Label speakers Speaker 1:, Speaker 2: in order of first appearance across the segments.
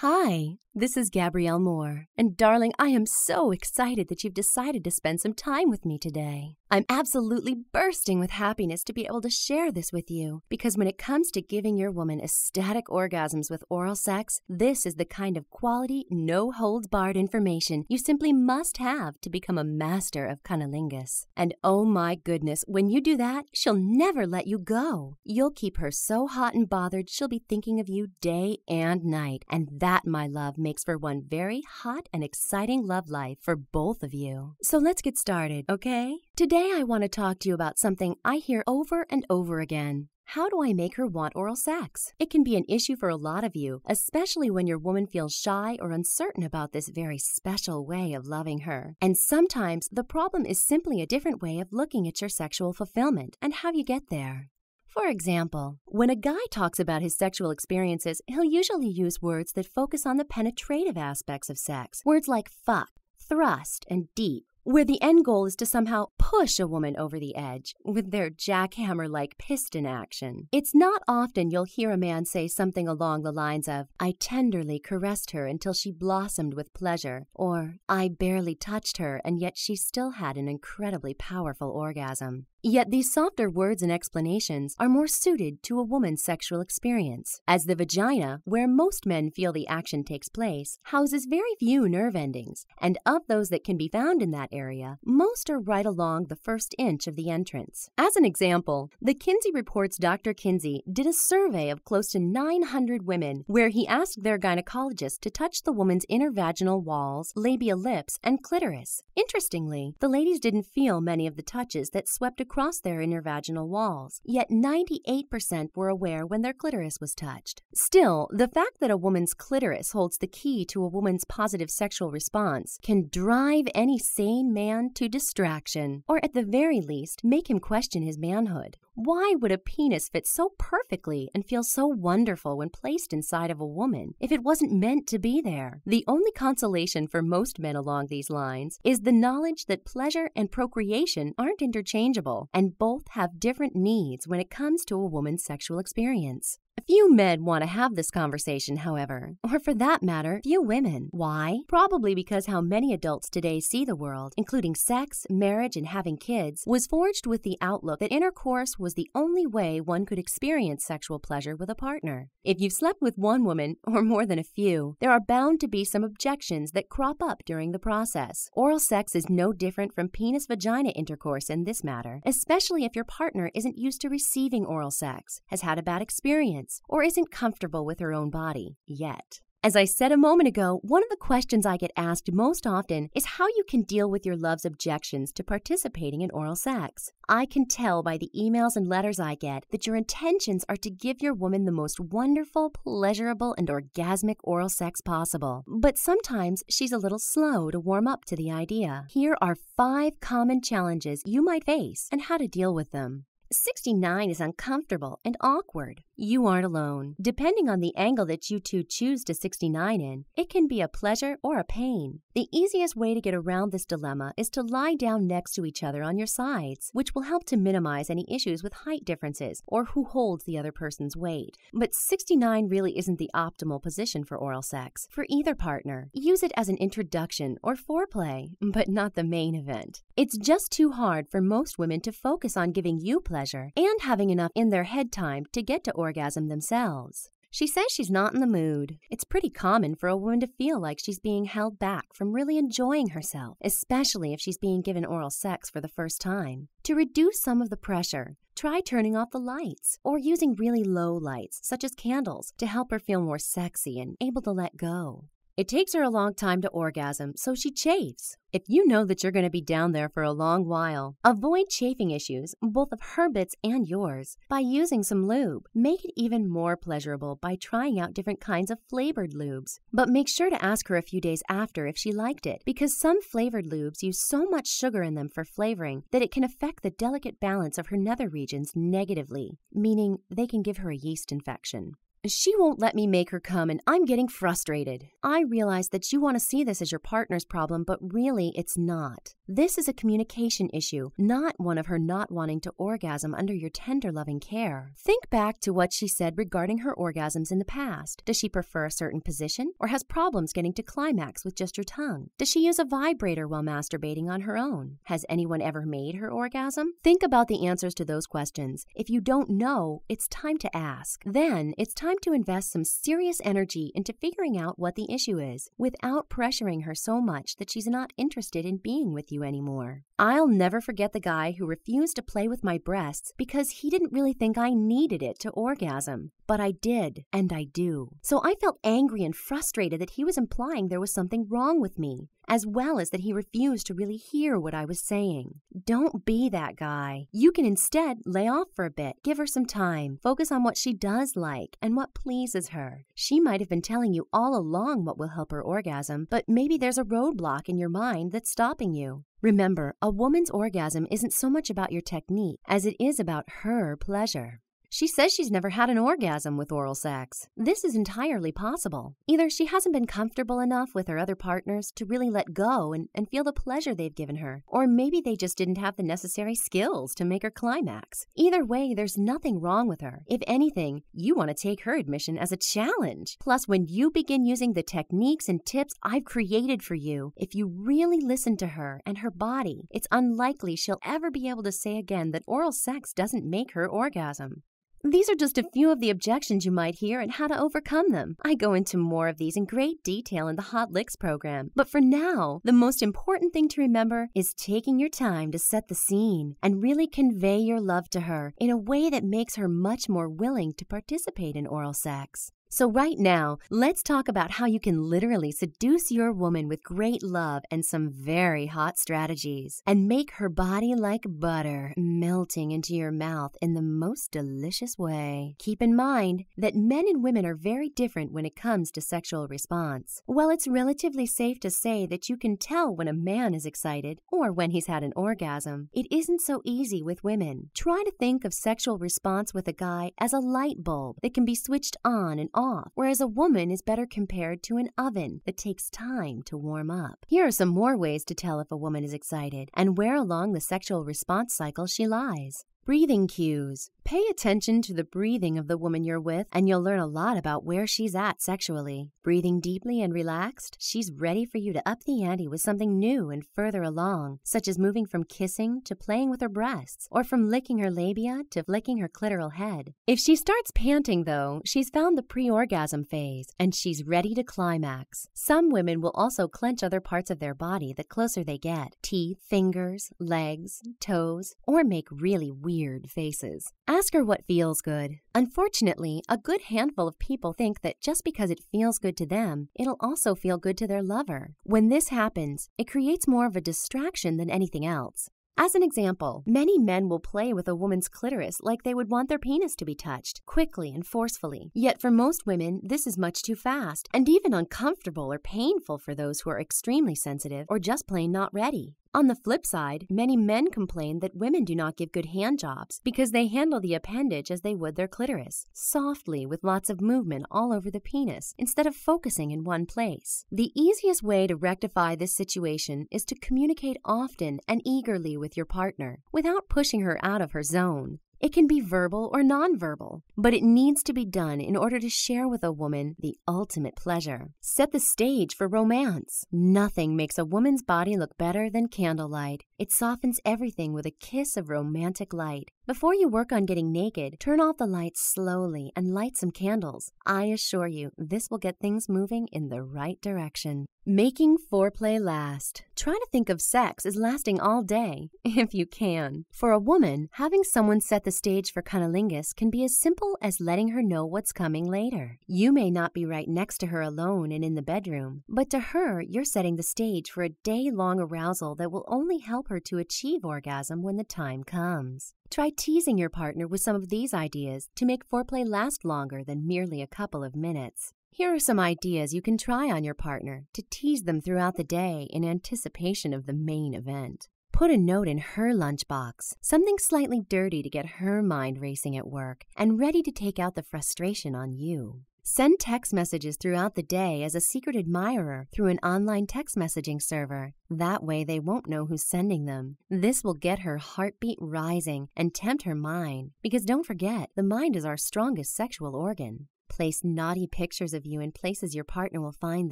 Speaker 1: Hi, this is Gabrielle Moore, and darling, I am so excited that you've decided to spend some time with me today. I'm absolutely bursting with happiness to be able to share this with you, because when it comes to giving your woman ecstatic orgasms with oral sex, this is the kind of quality, no-holds-barred information you simply must have to become a master of cunnilingus. And oh my goodness, when you do that, she'll never let you go. You'll keep her so hot and bothered she'll be thinking of you day and night, and that, my love, makes for one very hot and exciting love life for both of you. So let's get started, okay? Today I want to talk to you about something I hear over and over again. How do I make her want oral sex? It can be an issue for a lot of you, especially when your woman feels shy or uncertain about this very special way of loving her. And sometimes the problem is simply a different way of looking at your sexual fulfillment and how you get there. For example, when a guy talks about his sexual experiences, he'll usually use words that focus on the penetrative aspects of sex. Words like fuck, thrust, and deep, where the end goal is to somehow push a woman over the edge with their jackhammer-like piston action. It's not often you'll hear a man say something along the lines of, "I tenderly caressed her until she blossomed with pleasure," or "I barely touched her and yet she still had an incredibly powerful orgasm." Yet these softer words and explanations are more suited to a woman's sexual experience, as the vagina, where most men feel the action takes place, houses very few nerve endings, and of those that can be found in that area, most are right along the first inch of the entrance. As an example, the Kinsey Report's Dr. Kinsey did a survey of close to 900 women where he asked their gynecologist to touch the woman's inner vaginal walls, labia lips, and clitoris. Interestingly, the ladies didn't feel many of the touches that swept across their inner vaginal walls, yet 98% were aware when their clitoris was touched. Still, the fact that a woman's clitoris holds the key to a woman's positive sexual response can drive any sane man to distraction, or at the very least, make him question his manhood. Why would a penis fit so perfectly and feel so wonderful when placed inside of a woman if it wasn't meant to be there? The only consolation for most men along these lines is the knowledge that pleasure and procreation aren't interchangeable, and both have different needs when it comes to a woman's sexual experience. Few men want to have this conversation, however, or for that matter, few women. Why? Probably because how many adults today see the world, including sex, marriage, and having kids, was forged with the outlook that intercourse was the only way one could experience sexual pleasure with a partner. If you've slept with one woman, or more than a few, there are bound to be some objections that crop up during the process. Oral sex is no different from penis-vagina intercourse in this matter, especially if your partner isn't used to receiving oral sex, has had a bad experience, or isn't comfortable with her own body yet. As I said a moment ago, one of the questions I get asked most often is how you can deal with your love's objections to participating in oral sex. I can tell by the emails and letters I get that your intentions are to give your woman the most wonderful, pleasurable, and orgasmic oral sex possible. But sometimes she's a little slow to warm up to the idea. Here are 5 common challenges you might face and how to deal with them. 69 is uncomfortable and awkward. You aren't alone. Depending on the angle that you two choose to 69 in, it can be a pleasure or a pain. The easiest way to get around this dilemma is to lie down next to each other on your sides, which will help to minimize any issues with height differences or who holds the other person's weight. But 69 really isn't the optimal position for oral sex for either partner. Use it as an introduction or foreplay, but not the main event. It's just too hard for most women to focus on giving you pleasure and having enough in their head time to get to orgasm themselves. She says she's not in the mood. It's pretty common for a woman to feel like she's being held back from really enjoying herself, especially if she's being given oral sex for the first time. To reduce some of the pressure, try turning off the lights or using really low lights, such as candles, to help her feel more sexy and able to let go. It takes her a long time to orgasm, so she chafes. If you know that you're going to be down there for a long while, avoid chafing issues, both of her bits and yours, by using some lube. Make it even more pleasurable by trying out different kinds of flavored lubes. But make sure to ask her a few days after if she liked it, because some flavored lubes use so much sugar in them for flavoring that it can affect the delicate balance of her nether regions negatively, meaning they can give her a yeast infection. She won't let me make her come and I'm getting frustrated. I realize that you want to see this as your partner's problem, but really it's not. This is a communication issue, not one of her not wanting to orgasm under your tender loving care. Think back to what she said regarding her orgasms in the past. Does she prefer a certain position or has problems getting to climax with just your tongue? Does she use a vibrator while masturbating on her own? Has anyone ever made her orgasm? Think about the answers to those questions. If you don't know, it's time to ask. Then it's time to invest some serious energy into figuring out what the issue is without pressuring her so much that she's not interested in being with you anymore. I'll never forget the guy who refused to play with my breasts because he didn't really think I needed it to orgasm. But I did, and I do. So I felt angry and frustrated that he was implying there was something wrong with me, as well as that he refused to really hear what I was saying. Don't be that guy. You can instead lay off for a bit, give her some time, focus on what she does like and what pleases her. She might have been telling you all along what will help her orgasm, but maybe there's a roadblock in your mind that's stopping you. Remember, a woman's orgasm isn't so much about your technique as it is about her pleasure. She says she's never had an orgasm with oral sex. This is entirely possible. Either she hasn't been comfortable enough with her other partners to really let go and feel the pleasure they've given her, or maybe they just didn't have the necessary skills to make her climax. Either way, there's nothing wrong with her. If anything, you want to take her admission as a challenge. Plus, when you begin using the techniques and tips I've created for you, if you really listen to her and her body, it's unlikely she'll ever be able to say again that oral sex doesn't make her orgasm. These are just a few of the objections you might hear and how to overcome them. I go into more of these in great detail in the Hot Licks program. But for now, the most important thing to remember is taking your time to set the scene and really convey your love to her in a way that makes her much more willing to participate in oral sex. So right now, let's talk about how you can literally seduce your woman with great love and some very hot strategies and make her body like butter, melting into your mouth in the most delicious way. Keep in mind that men and women are very different when it comes to sexual response. While it's relatively safe to say that you can tell when a man is excited or when he's had an orgasm, it isn't so easy with women. Try to think of sexual response with a guy as a light bulb that can be switched on and off, whereas a woman is better compared to an oven that takes time to warm up. Here are some more ways to tell if a woman is excited and where along the sexual response cycle she lies. Breathing cues. Pay attention to the breathing of the woman you're with, and you'll learn a lot about where she's at sexually. Breathing deeply and relaxed, she's ready for you to up the ante with something new and further along, such as moving from kissing to playing with her breasts, or from licking her labia to flicking her clitoral head. If she starts panting, though, she's found the pre-orgasm phase, and she's ready to climax. Some women will also clench other parts of their body the closer they get, teeth, fingers, legs, toes, or make really weird faces. Ask her what feels good. Unfortunately, a good handful of people think that just because it feels good to them, it'll also feel good to their lover. When this happens, it creates more of a distraction than anything else. As an example, many men will play with a woman's clitoris like they would want their penis to be touched, quickly and forcefully. Yet for most women, this is much too fast, and even uncomfortable or painful for those who are extremely sensitive or just plain not ready. On the flip side, many men complain that women do not give good hand jobs because they handle the appendage as they would their clitoris, softly with lots of movement all over the penis, instead of focusing in one place. The easiest way to rectify this situation is to communicate often and eagerly with your partner, without pushing her out of her zone. It can be verbal or nonverbal, but it needs to be done in order to share with a woman the ultimate pleasure. Set the stage for romance. Nothing makes a woman's body look better than candlelight. It softens everything with a kiss of romantic light. Before you work on getting naked, turn off the lights slowly and light some candles. I assure you, this will get things moving in the right direction. Making foreplay last. Try to think of sex as lasting all day, if you can. For a woman, having someone set the stage for cunnilingus can be as simple as letting her know what's coming later. You may not be right next to her alone and in the bedroom, but to her, you're setting the stage for a day-long arousal that will only help her to achieve orgasm when the time comes. Try teasing your partner with some of these ideas to make foreplay last longer than merely a couple of minutes. Here are some ideas you can try on your partner to tease them throughout the day in anticipation of the main event. Put a note in her lunchbox, something slightly dirty to get her mind racing at work and ready to take out the frustration on you. Send text messages throughout the day as a secret admirer through an online text messaging server. That way they won't know who's sending them. This will get her heartbeat rising and tempt her mind, because don't forget, the mind is our strongest sexual organ. Place naughty pictures of you in places your partner will find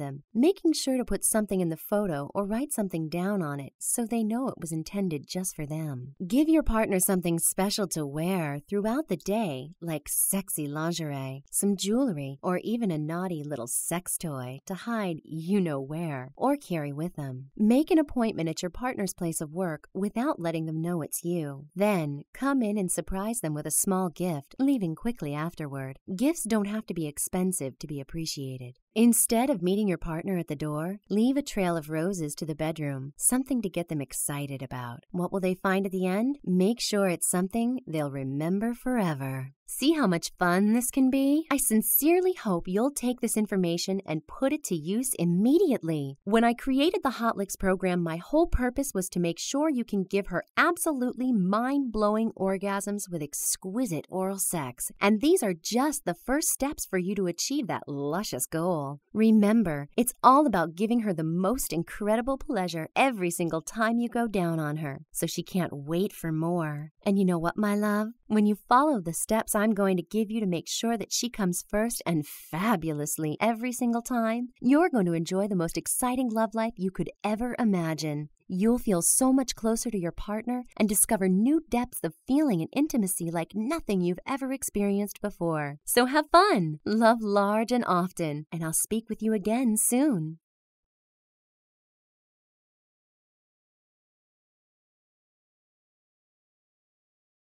Speaker 1: them, making sure to put something in the photo or write something down on it so they know it was intended just for them. Give your partner something special to wear throughout the day, like sexy lingerie, some jewelry, or even a naughty little sex toy to hide you-know-where or carry with them. Make an appointment at your partner's place of work without letting them know it's you. Then, come in and surprise them with a small gift, leaving quickly afterward. Gifts don't have to be expensive to be appreciated. Instead of meeting your partner at the door, leave a trail of roses to the bedroom, something to get them excited about. What will they find at the end? Make sure it's something they'll remember forever. See how much fun this can be? I sincerely hope you'll take this information and put it to use immediately. When I created the Hot Licks program, my whole purpose was to make sure you can give her absolutely mind-blowing orgasms with exquisite oral sex. And these are just the first steps for you to achieve that luscious goal. Remember, it's all about giving her the most incredible pleasure every single time you go down on her, so she can't wait for more. And you know what, my love? When you follow the steps I'm going to give you to make sure that she comes first and fabulously every single time, you're going to enjoy the most exciting love life you could ever imagine. You'll feel so much closer to your partner and discover new depths of feeling and intimacy like nothing you've ever experienced before. So have fun, love large and often, and I'll speak with you again soon.